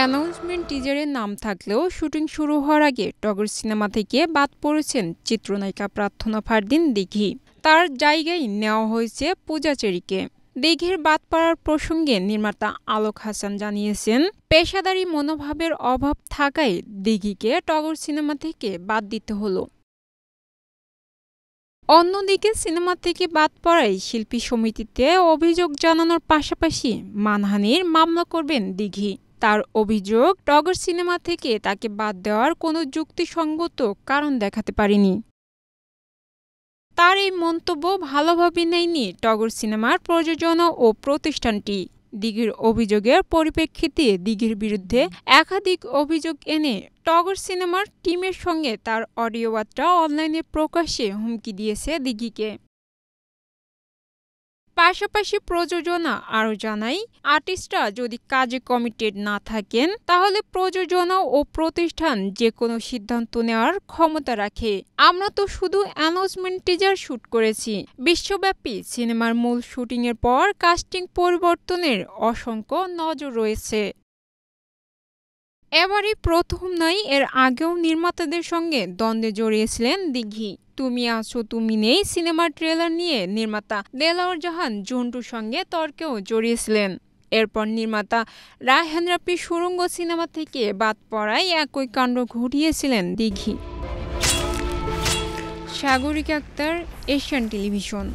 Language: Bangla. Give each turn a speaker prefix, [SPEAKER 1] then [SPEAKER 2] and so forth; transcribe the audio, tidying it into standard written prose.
[SPEAKER 1] অ্যানাউন্সমেন্ট টিজারে নাম থাকলেও শুটিং শুরু হওয়ার আগে টগর সিনেমা থেকে বাদ পড়েছেন চিত্রনায়িকা প্রার্থনা ফারদিন দিঘি। তার জায়গায় নেওয়া হয়েছে পূজা চেরিকে। দিঘির বাদ পড়ার প্রসঙ্গে নির্মাতা আলোক হাসান জানিয়েছেন, পেশাদারি মনোভাবের অভাব থাকায় দিঘিকে টগর সিনেমা থেকে বাদ দিতে হলো। অন্যদিকে সিনেমা থেকে বাদ পড়ায় শিল্পী সমিতিতে অভিযোগ জানানোর পাশাপাশি মানহানির মামলা করবেন দিঘি। তার অভিযোগ, টগর সিনেমা থেকে তাকে বাদ দেওয়ার কোনো যুক্তিসঙ্গত কারণ দেখাতে পারেনি। তার এই মন্তব্য ভালোভাবে নেয়নি টগর সিনেমার প্রযোজনা ও প্রতিষ্ঠানটি। দিঘির অভিযোগের পরিপ্রেক্ষিতে দিঘির বিরুদ্ধে একাধিক অভিযোগ এনে টগর সিনেমার টিমের সঙ্গে তার অডিও বার্তা অনলাইনে প্রকাশ্যে হুমকি দিয়েছে দিঘিকে। পাশাপাশি প্রযোজনা আরও জানায়, আর্টিস্টরা যদি কাজে কমিটেড না থাকেন তাহলে প্রযোজনা ও প্রতিষ্ঠান যে কোনো সিদ্ধান্ত নেওয়ার ক্ষমতা রাখে। আমরা তো শুধু অ্যানাউন্সমেন্ট টিজার শুট করেছি। বিশ্বব্যাপী সিনেমার মূল শুটিংয়ের পর কাস্টিং পরিবর্তনের অসংখ্য নজর রয়েছে। এবারই প্রথম নয়, এর আগেও নির্মাতাদের সঙ্গে দ্বন্দ্বে জড়িয়েছিলেন দিঘি। তুমি আছো তুমি নেই সিনেমার ট্রেলার নিয়ে নির্মাতা দেলাওয়ার জাহান জন্টুর সঙ্গে তর্কেও জড়িয়েছিলেন। এরপর নির্মাতা রায়হান রাফি সুড়ঙ্গ সিনেমা থেকে বাদ পড়ায় একই কাণ্ড ঘটিয়েছিলেন দিঘি। Sagarika Akter, Asian television.